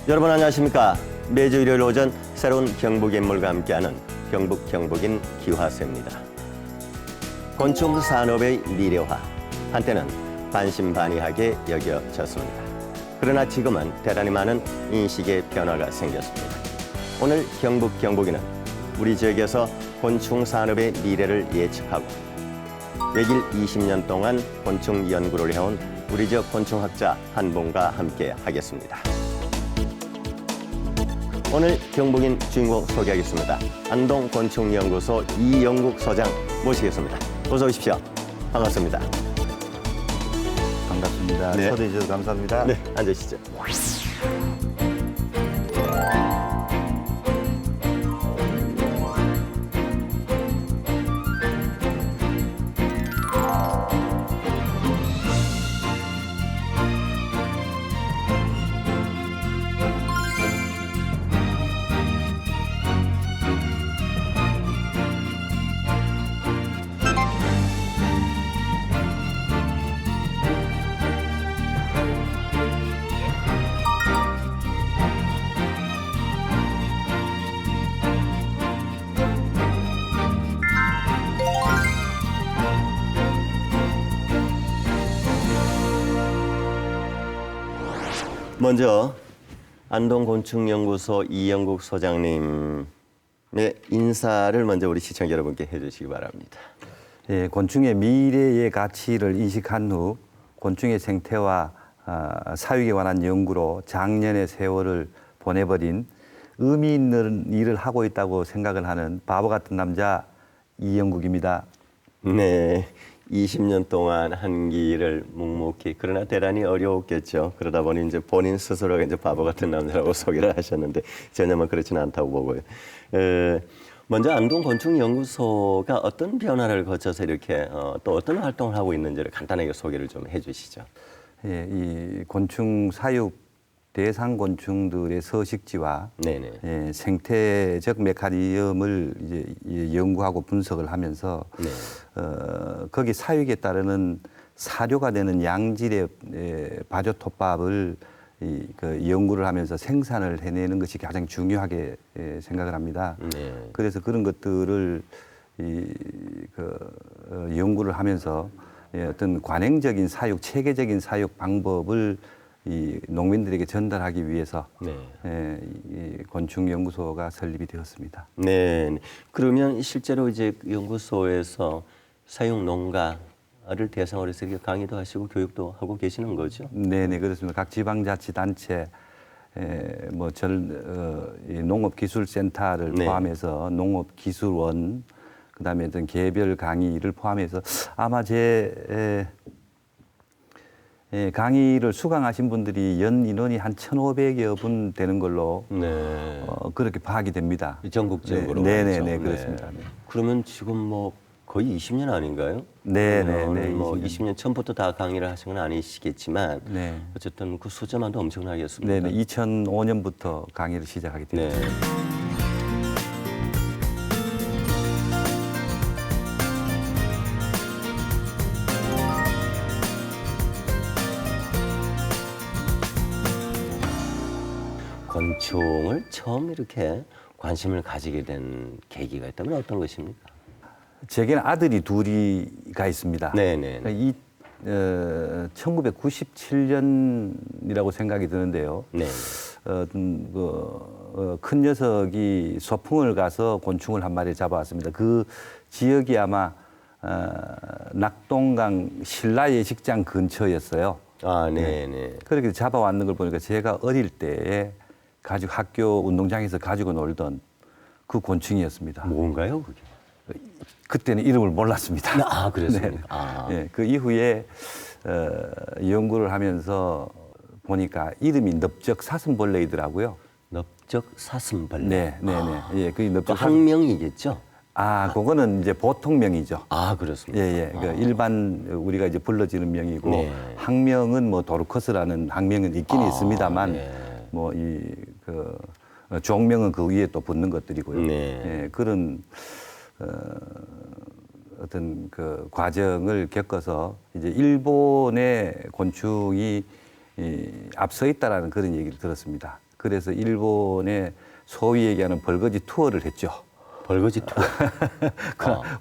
여러분 안녕하십니까? 매주 일요일 오전 새로운 경북인물과 함께하는 경북인 기화세입니다. 곤충 산업의 미래화, 한때는 반신반의하게 여겨졌습니다. 그러나 지금은 대단히 많은 인식의 변화가 생겼습니다. 오늘 경북인은 우리 지역에서 곤충 산업의 미래를 예측하고 외길 20년 동안 곤충 연구를 해온 우리 지역 곤충학자 한 분과 함께 하겠습니다. 오늘 경북인 주인공 소개하겠습니다. 안동곤충연구소 이영국 소장 모시겠습니다. 어서 오십시오. 반갑습니다. 반갑습니다. 네. 초대해 주셔서 감사합니다. 네, 앉으시죠. 먼저 안동곤충연구소 이영국 소장님의 인사를 먼저 우리 시청자 여러분께 해주시기 바랍니다. 예, 곤충의 미래의 가치를 인식한 후 곤충의 생태와 사육에 관한 연구로 작년의 세월을 보내버린 의미 있는 일을 하고 있다고 생각을 하는 바보 같은 남자 이영국입니다. 네, 20년 동안 한 길을 묵묵히 그러나 대단히 어려웠겠죠. 그러다 보니 이제 본인 스스로가 이제 바보 같은 남자라고 소개를 하셨는데 전혀 그렇지는 않다고 보고요. 먼저 안동곤충연구소가 어떤 변화를 거쳐서 이렇게 또 어떤 활동을 하고 있는지를 간단하게 소개를 좀 해주시죠. 예, 이 곤충 사육 대상 곤충들의 서식지와 네네. 예, 생태적 메커니즘을 이제 연구하고 분석을 하면서 네. 거기 사육에 따르는 사료가 되는 양질의 바조톱밥을 그 연구를 하면서 생산을 해내는 것이 가장 중요하게 생각을 합니다. 네. 그래서 그런 것들을 연구를 하면서 어떤 관행적인 사육, 체계적인 사육 방법을 이 농민들에게 전달하기 위해서 네. 이 곤충연구소가 설립이 되었습니다. 네. 그러면 실제로 이제 연구소에서 사육 농가를 대상으로 해서 이렇게 강의도 하시고 교육도 하고 계시는 거죠? 네네, 그렇습니다. 각 지방자치단체, 이 농업기술센터를 네. 포함해서 농업기술원, 그다음에 어떤 개별 강의를 포함해서 아마 강의를 수강하신 분들이 연 인원이 한 1,500여 분 되는 걸로 네. 그렇게 파악이 됩니다. 전국적으로. 네네네, 그렇죠. 그렇습니다. 네. 그러면 지금 거의 20년 아닌가요? 네네네. 20년 전부터 다 강의를 하신 건 아니시겠지만 네. 어쨌든 그 숫자만도 엄청나겠습니다. 네네, 2005년부터 강의를 시작하게 네. 되었습니다. 곤충을 처음 이렇게 관심을 가지게 된 계기가 있다면 어떤 것입니까? 제게는 아들이 둘이가 있습니다. 네네. 이 1997년이라고 생각이 드는데요. 네. 큰 녀석이 소풍을 가서 곤충을 한 마리 잡아왔습니다. 그 지역이 아마 낙동강 신라 예식장 근처였어요. 아, 네네. 그렇게 잡아왔는 걸 보니까 제가 어릴 때에 가지고 학교 운동장에서 가지고 놀던 그 곤충이었습니다. 뭔가요, 그게? 그때는 이름을 몰랐습니다. 아, 그랬습니까? 네. 아. 예, 그 이후에 연구를 하면서 보니까 이름이 넓적사슴벌레이더라고요. 넓적사슴벌레. 네. 예, 그 그 넓적 학명이겠죠? 그거는 이제 보통 명이죠. 아, 그렇습니다. 예. 그 일반 우리가 이제 불러지는 명이고 네. 학명은 뭐 도르커스라는 학명은 있긴 있습니다만 네. 뭐 종명은 그 위에 또 붙는 것들이고요. 네. 예, 그런 어떤 그 과정을 겪어서 이제 일본의 곤충이 앞서 있다라는 그런 얘기를 들었습니다. 그래서 일본의 소위 얘기하는 벌거지 투어를 했죠. 벌거지 투어.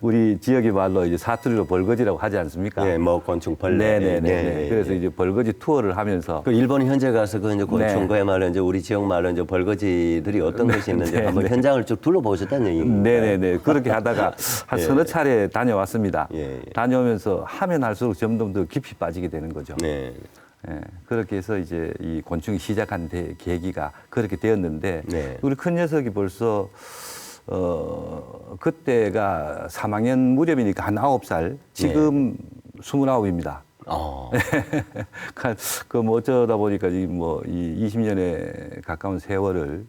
우리 지역의 말로 이제 사투리로 벌거지라고 하지 않습니까? 예, 뭐 곤충 벌레. 네네네. 그래서 이제 벌거지 투어를 하면서 그 일본 현재 가서 그 이제 곤충 그야말로 이제 우리 지역 말로 이제 벌거지들이 어떤 것이 있는지 한번 현장을 쭉 둘러보셨다는 얘기입니다. 네네네. 그렇게 하다가 한 서너 차례 다녀왔습니다. 예. 다녀오면서 하면 할수록 점점 더 깊이 빠지게 되는 거죠. 네. 예, 그렇게 해서 이제 이 곤충이 시작한 계기가 그렇게 되었는데 네. 우리 큰 녀석이 벌써 그때가 3학년 무렵이니까 한 9살, 지금 29입니다. 그 뭐 어쩌다 보니까 이 20년에 가까운 세월을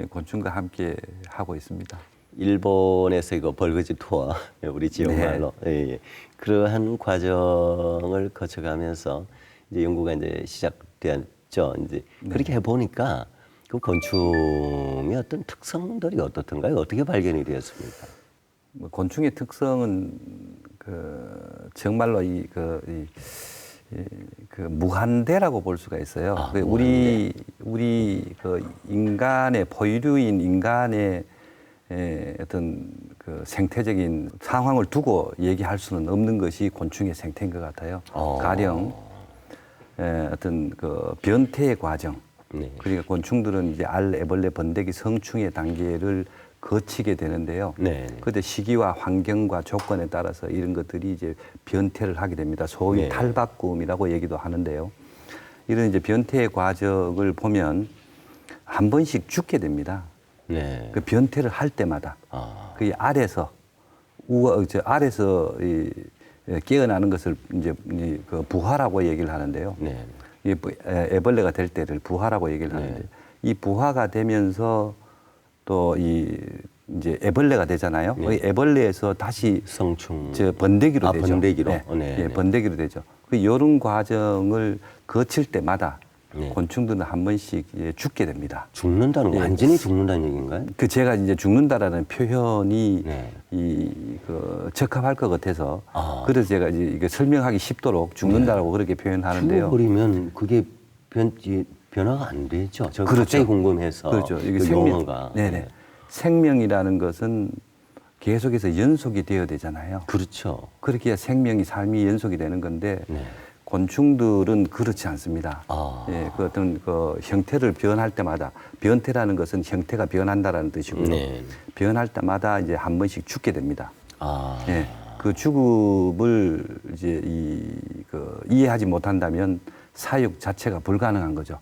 곤충과 함께 하고 있습니다. 일본에서 이거 벌거지 투어, 우리 지역 말로. 예, 예. 그러한 과정을 거쳐가면서 이제 연구가 이제 시작되었죠. 이제 그렇게 해보니까 그 곤충의 어떤 특성들이 어떻던가요? 어떻게 발견이 되었습니까? 곤충의 특성은 정말로 그 무한대라고 볼 수가 있어요. 우리 그 인간의 포유류인 인간의 어떤 그 생태적인 상황을 두고 얘기할 수는 없는 것이 곤충의 생태인 것 같아요. 가령 어떤 그 변태의 과정. 네. 그러니까 곤충들은 이제 알, 애벌레, 번데기, 성충의 단계를 거치게 되는데요. 네. 그때 시기와 환경과 조건에 따라서 이런 것들이 이제 변태를 하게 됩니다. 소위 네. 탈바꿈이라고 얘기도 하는데요. 이런 이제 변태의 과정을 보면 한 번씩 죽게 됩니다. 네. 그 변태를 할 때마다 그 알에서 알에서 깨어나는 것을 이제 그 부화라고 얘기를 하는데요. 네. 이 애벌레가 될 때를 부화라고 얘기를 하는데 이 부화가 되면서 또 이제 애벌레가 되잖아요. 네. 애벌레에서 다시 성충. 번데기로 되죠. 번데기로. 네, 번데기로 되죠. 이런 과정을 거칠 때마다 네. 곤충들은 한 번씩 죽게 됩니다. 죽는다는 완전히 죽는다는 얘기인가요? 그 제가 이제 죽는다라는 표현이 네. 적합할 것 같아서 그래서 제가 이제 이게 설명하기 쉽도록 죽는다라고 그렇게 표현하는데요. 죽어버리면 그게 변화가 안 되죠. 저 그렇죠. 갑자기 궁금해서. 그렇죠. 이게 그 용어가. 네네. 생명이라는 것은 계속해서 연속이 되어야 되잖아요. 그렇죠. 그렇게 해야 생명이 삶이 연속이 되는 건데 네. 곤충들은 그렇지 않습니다. 예, 그 어떤 그 형태를 변할 때마다 변태라는 것은 형태가 변한다라는 뜻이고요. 네. 변할 때마다 이제 한 번씩 죽게 됩니다. 아. 예, 그 죽음을 이제 이해하지 못한다면 사육 자체가 불가능한 거죠.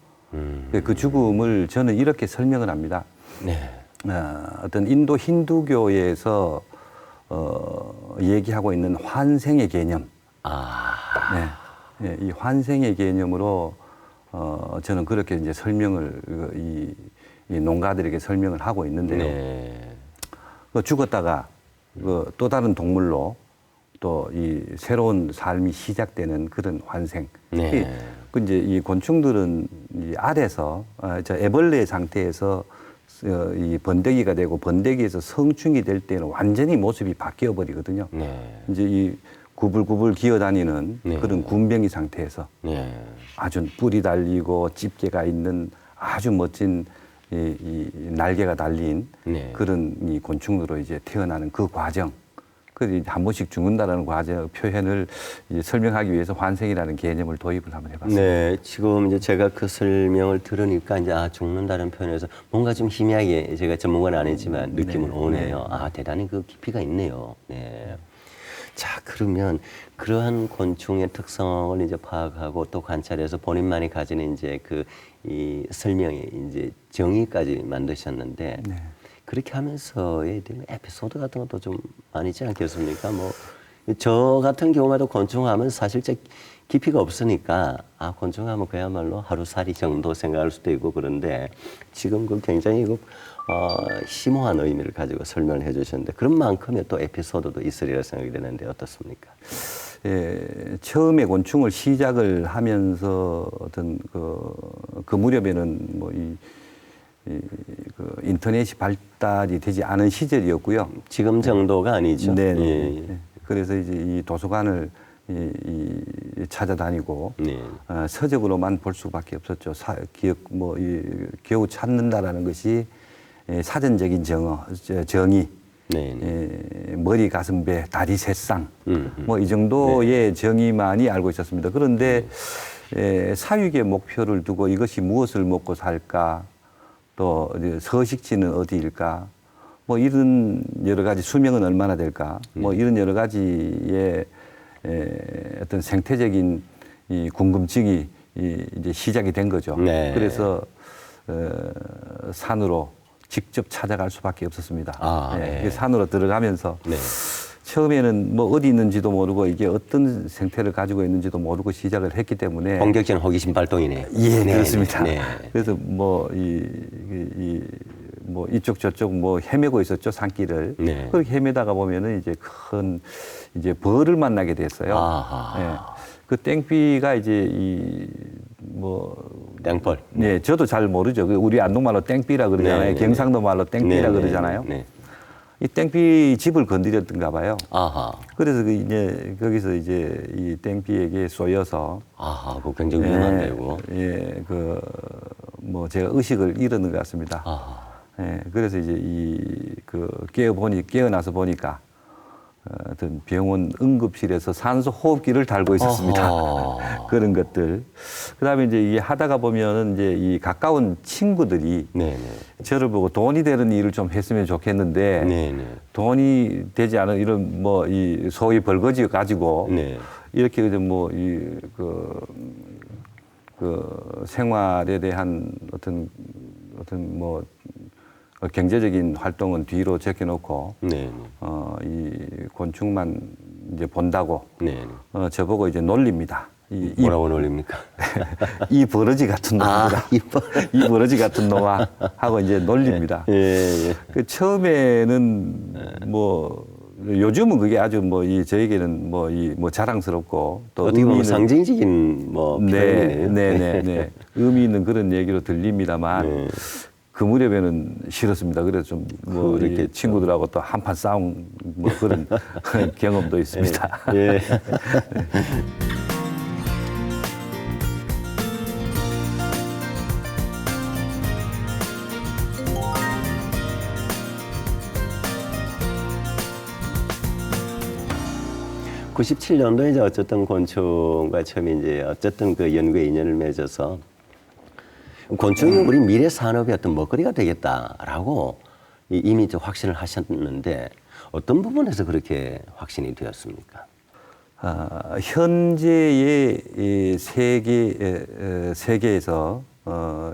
그 죽음을 저는 이렇게 설명을 합니다. 네. 어떤 인도 힌두교에서 얘기하고 있는 환생의 개념. 네. 네, 이 환생의 개념으로 저는 그렇게 이제 설명을 이 농가들에게 설명을 하고 있는데요. 네. 죽었다가 또 다른 동물로 또 이 새로운 삶이 시작되는 그런 환생. 네. 이제 이 곤충들은 이 알에서 애벌레 상태에서 이 번데기가 되고 번데기에서 성충이 될 때는 완전히 모습이 바뀌어 버리거든요. 네. 이제 이 구불구불 기어다니는 네. 그런 군뱅이 상태에서 네. 아주 뿔이 달리고 집게가 있는 아주 멋진 이 날개가 달린 네. 그런 이 곤충으로 이제 태어나는 그 과정. 그 한 번씩 죽는다라는 과정 표현을 이제 설명하기 위해서 환생이라는 개념을 도입을 한번 해봤습니다. 네, 지금 이제 제가 그 설명을 들으니까 이제 죽는다는 표현에서 뭔가 좀 희미하게 제가 전문가는 아니지만 느낌은 오네요. 대단히 그 깊이가 있네요. 네. 자, 그러면 그러한 곤충의 특성을 이제 파악하고 또 관찰해서 본인만이 가지는 이제 이 설명의 이제 정의까지 만드셨는데 그렇게 하면서에 대한 에피소드 같은 것도 좀 아니지 않겠습니까? 뭐 저 같은 경우에도 곤충하면 사실 깊이가 없으니까 곤충하면 그야말로 하루살이 정도 생각할 수도 있고 그런데 지금 그 굉장히 심오한 의미를 가지고 설명을 해주셨는데 그런 만큼의 또 에피소드도 있으리라 생각이 되는데 어떻습니까? 예, 처음에 곤충을 시작을 하면서 어떤 그 무렵에는 뭐 그 인터넷이 발달이 되지 않은 시절이었고요. 지금 정도가 아니죠. 네. 예. 그래서 이제 이 도서관을 찾아다니고 네. 서적으로만 볼 수밖에 없었죠. 겨우 찾는다라는 것이 사전적인 정의, 네. 머리, 가슴, 배, 다리, 새쌍, 뭐 이 정도의 정의만이 알고 있었습니다. 그런데 사육의 목표를 두고 이것이 무엇을 먹고 살까, 또 서식지는 어디일까, 뭐 이런 여러 가지 수명은 얼마나 될까, 뭐 이런 여러 가지의 어떤 생태적인 이 궁금증이 이제 시작이 된 거죠. 네. 그래서 산으로 직접 찾아갈 수밖에 없었습니다. 네. 산으로 들어가면서 네. 처음에는 뭐 어디 있는지도 모르고 이게 어떤 생태를 가지고 있는지도 모르고 시작을 했기 때문에 본격적인 호기심 발동이네. 예, 네, 그렇습니다. 네. 그래서 뭐 이쪽 저쪽 뭐 헤매고 있었죠, 산길을. 네. 그렇게 헤매다가 보면은 이제 큰 이제 벌을 만나게 됐어요. 아하. 예. 그 땡비가 이제 땡벌. 네, 저도 잘 모르죠. 우리 안동말로 땡비라 그러잖아요. 네, 경상도 말로 땡비라 네, 그러잖아요. 네. 이 땡비 집을 건드렸던가 봐요. 아하. 그래서 이제 거기서 이제 이 땡비에게 쏘여서 아하, 그거 굉장히 위험한데요. 제가 의식을 잃었는 것 같습니다. 아하. 그래서 이제 깨어나서 보니까 어떤 병원 응급실에서 산소 호흡기를 달고 있었습니다. 그런 것들. 그다음에 이제 이 하다가 보면은 이제 이 가까운 친구들이 네네. 저를 보고 돈이 되는 일을 좀 했으면 좋겠는데 네네. 돈이 되지 않은 이런 이 소위 벌거지 가지고 네. 이렇게 생활에 대한 어떤 경제적인 활동은 뒤로 제껴놓고 네네. 이 곤충만 이제 본다고 네네. 저보고 이제 놀립니다. 뭐라고 놀립니까? 이 버러지 같은 놈이다. 이 버러지 같은 놈아 하고 이제 놀립니다. 예. 그 처음에는 요즘은 그게 아주 저에게는 자랑스럽고 또 어떻게 보면 상징적인 표현이네요. 네. 의미 있는 그런 얘기로 들립니다만 네. 그 무렵에는 싫었습니다. 그래서 좀 이렇게 친구들하고 또 한판 싸운 그런 경험도 있습니다. 예. 97년도에 이제 어쨌든 곤충과 처음 이제 어쨌든 그 연구에 인연을 맺어서 곤충이 우리 미래 산업의 어떤 먹거리가 되겠다라고 이미 좀 확신을 하셨는데 어떤 부분에서 그렇게 확신이 되었습니까? 현재의 이 세계에서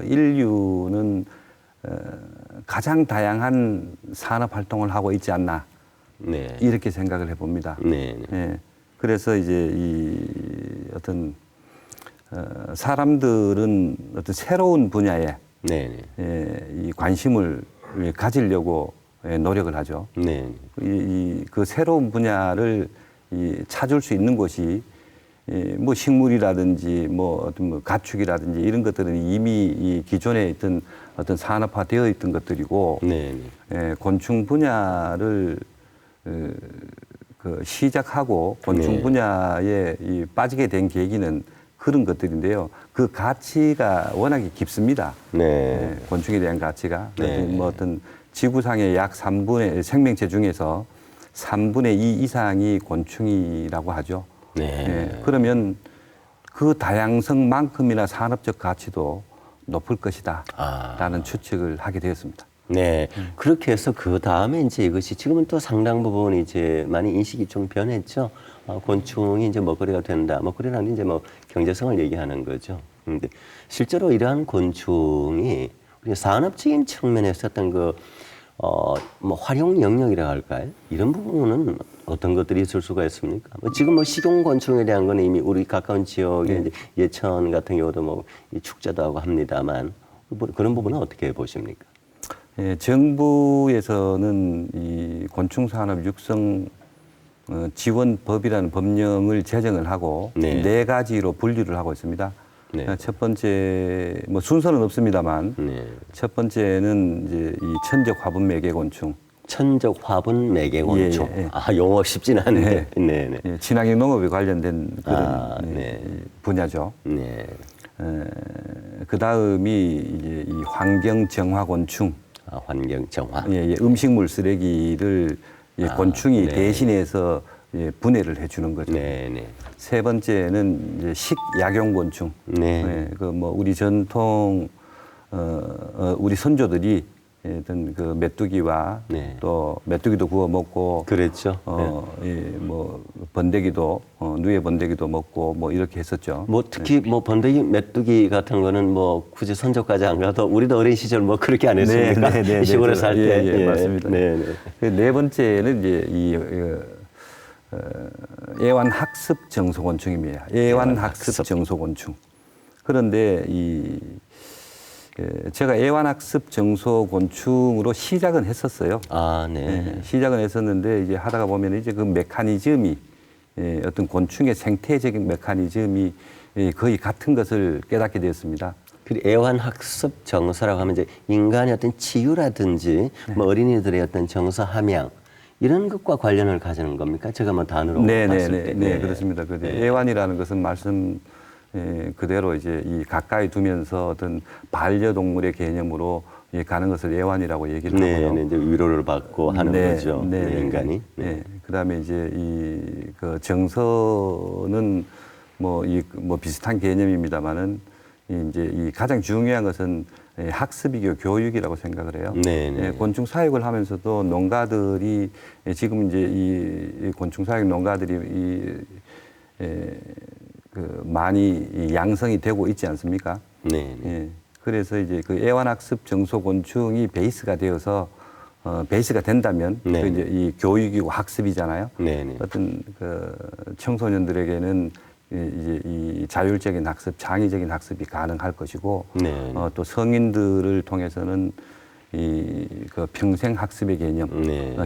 인류는 가장 다양한 산업 활동을 하고 있지 않나 네. 이렇게 생각을 해봅니다. 네. 예. 그래서 이제 사람들은 어떤 새로운 분야에 네. 이 관심을 가지려고 노력을 하죠. 네. 그 새로운 분야를 찾을 수 있는 곳이 식물이라든지 가축이라든지 이런 것들은 이미 이 기존에 있던 어떤 산업화되어 있던 것들이고 네. 곤충 분야를 시작하고 곤충 분야에 빠지게 된 계기는 그런 것들인데요. 그 가치가 워낙에 깊습니다. 네. 곤충에 대한 가치가. 네. 어떤 지구상의 약 3분의 생명체 중에서 3분의 2 이상이 곤충이라고 하죠. 네. 그러면 그 다양성만큼이나 산업적 가치도 높을 것이다. 라는 추측을 하게 되었습니다. 네. 그렇게 해서 그 다음에 이제 이것이 지금은 또 상당 부분 이제 많이 인식이 좀 변했죠. 곤충이 이제 먹거리가 된다. 먹거리라는 게 이제 경제성을 얘기하는 거죠. 근데 실제로 이러한 곤충이 우리 산업적인 측면에서 어떤 활용 영역이라 할까요? 이런 부분은 어떤 것들이 있을 수가 있습니까? 지금 식용곤충에 대한 거는 이미 우리 가까운 지역에 이제 예천 같은 경우도 이 축제도 하고 합니다만 그런 부분은 어떻게 보십니까? 예, 정부에서는 이 곤충산업 육성 지원법이라는 법령을 제정을 하고 네 가지로 분류를 하고 있습니다. 네. 첫 번째 순서는 없습니다만 네. 첫 번째는 이제 이 천적 화분 매개 곤충, 천적 화분 매개곤충. 예, 예. 아, 용어 쉽진 않은데. 네, 네. 예, 친환경 농업에 관련된 그런 네. 분야죠. 네. 그 다음이 이제 이 환경 정화곤충. 아, 환경 정화. 예, 예, 음식물 쓰레기를 곤충이 네. 대신해서 분해를 해주는 거죠. 네, 네. 세 번째는 이제 식약용곤충. 네. 그 뭐 우리 전통 우리 선조들이 어떤 그 메뚜기와 네. 또 메뚜기도 구워 먹고 그랬죠. 뭐 번데기도 누에 번데기도 먹고 뭐 이렇게 했었죠. 뭐 특히 뭐 번데기, 메뚜기 같은 거는 뭐 굳이 선조까지 안 가도 우리도 어린 시절 뭐 그렇게 안 했습니까? 네, 시골에 살 때. 예, 맞습니다. 네, 네. 그네 번째는 이제 이 애완학습 정소곤충입니다. 애완학습 정소곤충. 그런데 제가 애완학습 정소곤충으로 시작은 했었어요. 아, 네. 시작은 했었는데 이제 하다가 보면 이제 그 메커니즘이 어떤 곤충의 생태적인 메커니즘이 거의 같은 것을 깨닫게 되었습니다. 그리고 애완학습 정서라고 하면 이제 인간의 어떤 치유라든지 뭐 어린이들의 어떤 정서 함양 이런 것과 관련을 가지는 겁니까? 제가 뭐 단어로 봤을 때. 네, 그렇습니다. 애완이라는 것은 말씀 그대로 이제 이 가까이 두면서 어떤 반려동물의 개념으로 가는 것을 애완이라고 얘기를 하고요. 네, 이제 위로를 받고 하는 거죠. 인간이. 그다음에 이제 그 정서는 뭐 비슷한 개념입니다만은 이제 이 가장 중요한 것은 학습이고 교육이라고 생각을 해요. 곤충 사육을 하면서도 농가들이 지금 이제 이 곤충 사육 농가들이 그 많이 양성이 되고 있지 않습니까? 네. 그래서 이제 그 애완학습 정소곤충이 베이스가 되어서 베이스가 된다면 그 이제 이 교육이고 학습이잖아요. 어떤 그 청소년들에게는 이제 이 자율적인 학습, 창의적인 학습이 가능할 것이고 또 성인들을 통해서는 이 그 평생 학습의 개념,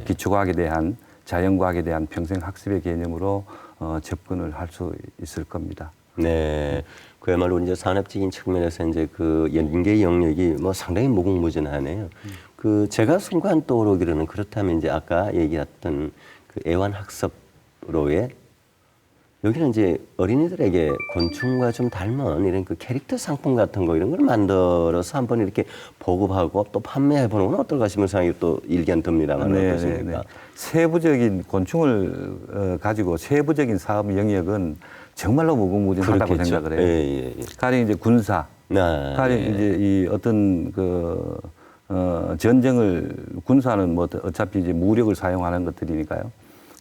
기초과학에 대한 자연과학에 대한 평생 학습의 개념으로 접근을 할 수 있을 겁니다. 네. 그야말로 이제 산업적인 측면에서 이제 그 연계 영역이 뭐 상당히 무궁무진하네요. 그 제가 순간 떠오르기로는 그렇다면 이제 아까 얘기했던 그 애완학습로의 여기는 이제 어린이들에게 곤충과 좀 닮은 이런 그 캐릭터 상품 같은 거 이런 걸 만들어서 한번 이렇게 보급하고 또 판매해보는 건 어떨까 싶은 생각이 또 일견 듭니다만 어떠십니까? 세부적인 곤충을 가지고 세부적인 사업 영역은 정말로 무궁무진하다고 생각을 해요. 가령 이제 군사, 가령 이제 이 어떤 그 전쟁을 군사는 뭐 어차피 이제 무력을 사용하는 것들이니까요.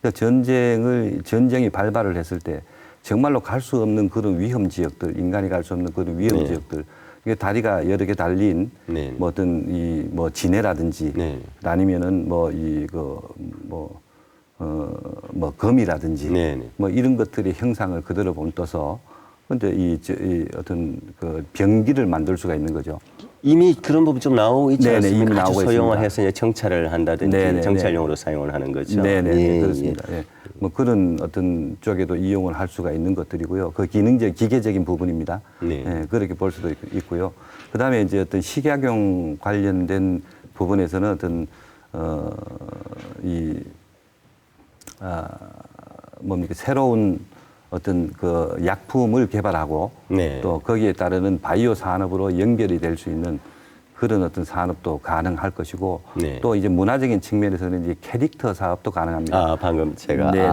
그러니까 전쟁이 발발을 했을 때 정말로 갈 수 없는 그런 위험 지역들, 인간이 갈 수 없는 그런 위험 지역들, 이게 다리가 여러 개 달린 뭐 어떤 뭐 진해라든지 아니면은 뭐 검이라든지 뭐 이런 것들의 형상을 그대로 본떠서 근데 이 어떤 그 병기를 만들 수가 있는 거죠. 이미 그런 부분 좀 나오고 있지 않습니까? 이미 나오고 소형화해서 이제 정찰을 한다든지 정찰용으로 사용을 하는 거죠. 그렇습니다. 뭐 그런 어떤 쪽에도 이용을 할 수가 있는 것들이고요. 그 기계적인 부분입니다. 그렇게 볼 수도 있고요. 그다음에 이제 어떤 식약용 관련된 부분에서는 어떤 뭡니까 새로운 어떤 그 약품을 개발하고 또 거기에 따르는 바이오 산업으로 연결이 될 수 있는 그런 어떤 산업도 가능할 것이고 또 이제 문화적인 측면에서는 이제 캐릭터 사업도 가능합니다. 아, 방금 제가 예.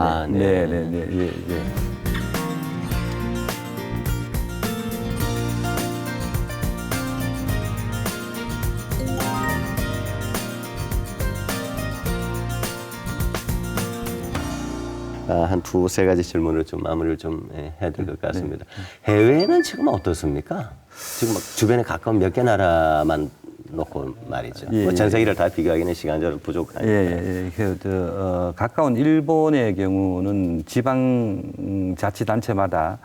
한 두세 가지 질문을 좀 마무리를 좀 해야 될 것 같습니다. 해외는 지금 어떻습니까? 지금 막 주변에 가까운 몇 개 나라만 놓고 말이죠. 뭐 전 세계를 다 비교하기는 시간적으로 부족하니까. 가까운 일본의 경우는 지방자치단체마다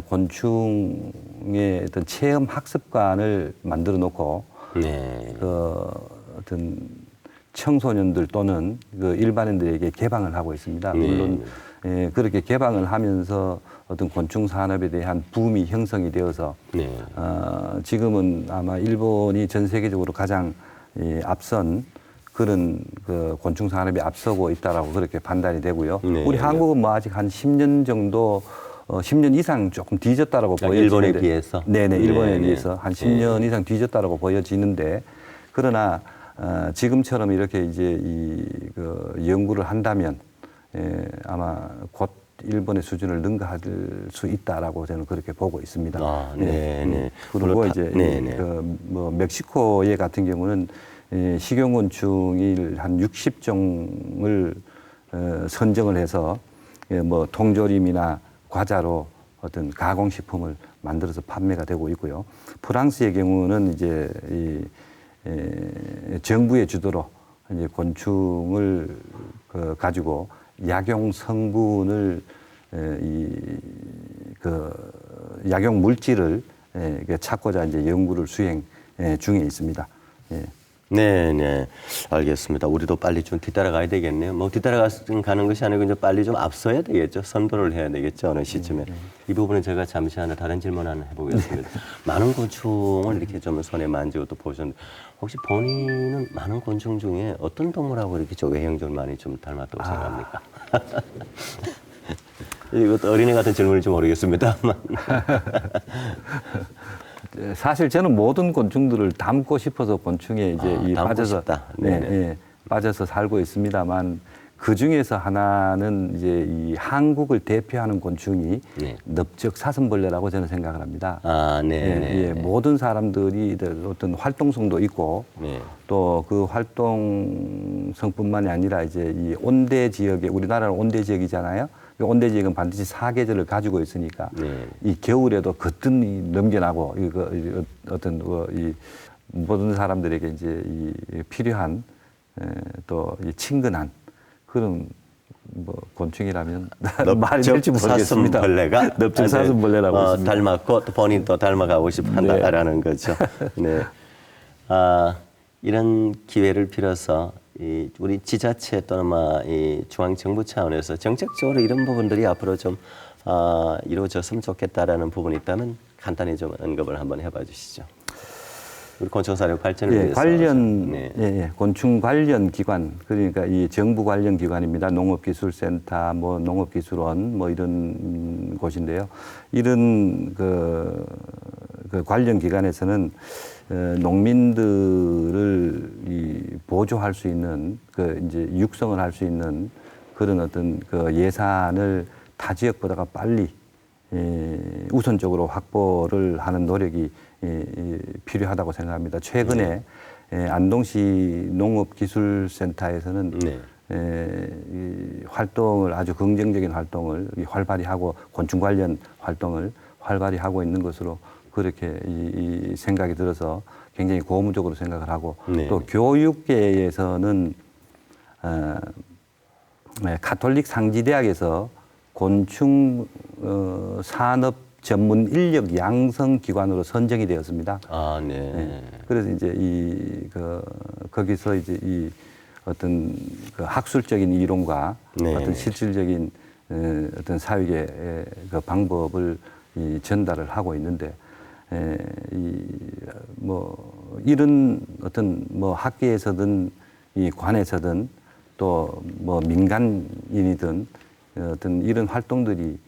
곤충의 어떤 체험 학습관을 만들어 놓고 그 어떤 청소년들 또는 그 일반인들에게 개방을 하고 있습니다. 물론 그렇게 개방을 하면서 어떤 곤충 산업에 대한 붐이 형성이 되어서 지금은 아마 일본이 전 세계적으로 가장 앞선 그런 그 곤충 산업이 앞서고 있다라고 그렇게 판단이 되고요. 네, 우리 네. 한국은 뭐 아직 한 10년 정도 10년 이상 조금 뒤졌다라고 보여지는데 일본에 비해서? 네네, 일본에 네네. 비해서 한 10년 이상 뒤졌다라고 보여지는데 그러나 지금처럼 이렇게 이제 그 연구를 한다면 아마 곧 일본의 수준을 능가할 수 있다라고 저는 그렇게 보고 있습니다. 아, 네네. 그리고 물론 이제 네네. 뭐 멕시코의 같은 경우는 식용곤충이 한 60종을 선정을 해서 뭐 통조림이나 과자로 어떤 가공식품을 만들어서 판매가 되고 있고요. 프랑스의 경우는 이제 정부의 주도로 이제 곤충을 가지고 약용 성분을 약용 물질을 찾고자 이제 연구를 수행 중에 있습니다. 예. 네, 네. 알겠습니다. 우리도 빨리 좀 뒤따라가야 되겠네요. 뭐 뒤따라가는 것이 아니고 이제 빨리 좀 앞서야 되겠죠. 선도를 해야 되겠죠. 어느 시점에. 이 부분은 제가 잠시 하나 다른 질문 하나 해보겠습니다. 많은 곤충을 이렇게 좀 손에 만지고 또 보셨는데 혹시 본인은 많은 곤충 중에 어떤 동물하고 이렇게 좀 외형적으로 많이 좀 닮았다고 생각합니까? 이것도 어린애 같은 질문일지 모르겠습니다만. 사실 저는 모든 곤충들을 담고 싶어서 곤충에 이제 담고 빠져서 싶다. 빠져서 살고 있습니다만 그 중에서 하나는 이제 이 한국을 대표하는 곤충이 네. 넓적 사슴벌레라고 저는 생각을 합니다. 아, 네. 모든 사람들이 어떤 활동성도 있고 네. 또 그 활동성뿐만이 아니라 이제 이 온대 지역에 우리나라는 온대 지역이잖아요. 그 온대 지역은 반드시 사계절을 가지고 있으니까 네. 이 겨울에도 거뜬히 넘겨나고 어떤 이 모든 사람들에게 이제 이 필요한 또 이 친근한 그런 뭐 곤충이라면 말이 될지 모르겠습니다. 사슴벌레가 넓적 사슴벌레라고 있습니다. 닮았고 또 본인도 닮아가고 싶다라는 거죠. 네. 이런 기회를 빌어서 우리 지자체 또는 이 중앙정부 차원에서 정책적으로 이런 부분들이 앞으로 좀 이루어졌으면 좋겠다라는 부분이 있다면 간단히 좀 언급을 한번 해봐 주시죠. 우리 곤충사료 발전을 위해서 관련 곤충 관련 기관 그러니까 이 정부 관련 기관입니다. 농업기술센터, 뭐 농업기술원 뭐 이런 곳인데요. 이런 그 관련 기관에서는 농민들을 보조할 수 있는 이제 육성을 할 수 있는 그런 어떤 그 예산을 타 지역보다가 빨리 우선적으로 확보를 하는 노력이 필요하다고 생각합니다. 최근에 안동시 농업기술센터에서는 이 활동을 아주 긍정적인 활동을 활발히 하고 곤충 관련 활동을 활발히 하고 있는 것으로 그렇게 이 생각이 들어서 굉장히 고무적으로 생각을 하고 또 교육계에서는 가톨릭 상지대학에서 곤충 산업 전문 인력 양성 기관으로 선정이 되었습니다. 아, 네. 그래서 이제 거기서 이제 이 어떤 그 학술적인 이론과 어떤 실질적인 어떤 사육의 그 방법을 전달을 하고 있는데 이런 어떤 뭐 학계에서든 이 관에서든 또 뭐 민간인이든 어떤 이런 활동들이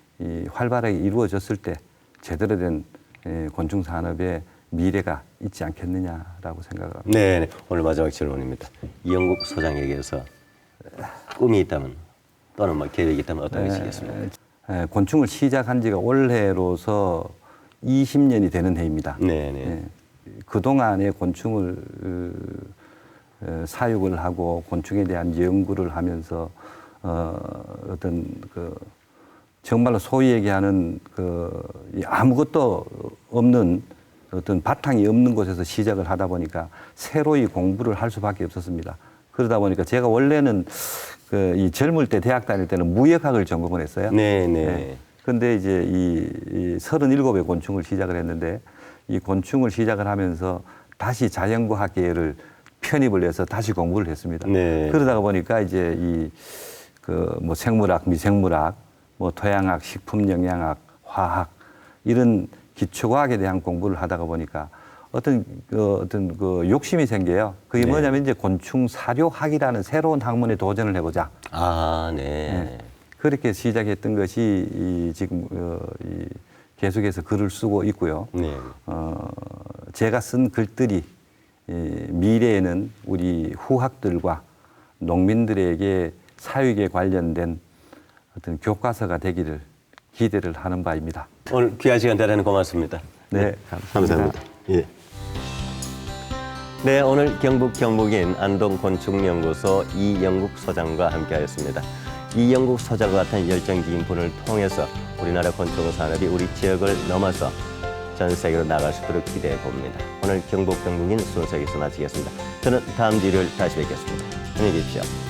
활발하게 이루어졌을 때 제대로 된 곤충 산업의 미래가 있지 않겠느냐라고 생각합니다. 네, 오늘 마지막 질문입니다. 이영국 소장에게서 꿈이 있다면 또는 뭐 계획이 있다면 어떤 것이겠습니까? 곤충을 시작한 지가 올해로서 20년이 되는 해입니다. 네. 그동안에 곤충을 사육을 하고 곤충에 대한 연구를 하면서 어떤 정말로 소위 얘기하는 아무것도 없는 어떤 바탕이 없는 곳에서 시작을 하다 보니까 새로이 공부를 할 수밖에 없었습니다. 그러다 보니까 제가 원래는 이 젊을 때 대학 다닐 때는 무역학을 전공을 했어요. 네. 그런데 이제 이 37의 곤충을 시작을 했는데 이 곤충을 시작을 하면서 다시 자연과학계를 편입을 해서 다시 공부를 했습니다. 그러다가 보니까 이제 뭐 생물학, 미생물학, 뭐 토양학, 식품영양학, 화학 이런 기초과학에 대한 공부를 하다가 보니까 어떤 그 욕심이 생겨요. 그게 네. 뭐냐면 이제 곤충 사료학이라는 새로운 학문에 도전을 해보자. 아, 네. 네. 그렇게 시작했던 것이 지금 계속해서 글을 쓰고 있고요. 네. 제가 쓴 글들이 미래에는 우리 후학들과 농민들에게 사육에 관련된 어떤 교과서가 되기를 기대를 하는 바입니다. 오늘 귀한 시간 대단히 고맙습니다. 네, 감사합니다. 예. 네, 오늘 경북 경북인 안동곤충연구소 이영국 소장과 함께하였습니다. 이영국 소장과 같은 열정적인 분을 통해서 우리나라 곤충 산업이 우리 지역을 넘어서 전 세계로 나갈 수 있도록 기대해 봅니다. 오늘 경북 경북인 순서 여기서 마치겠습니다. 저는 다음 주 일요일 다시 뵙겠습니다. 안녕히 계십시오.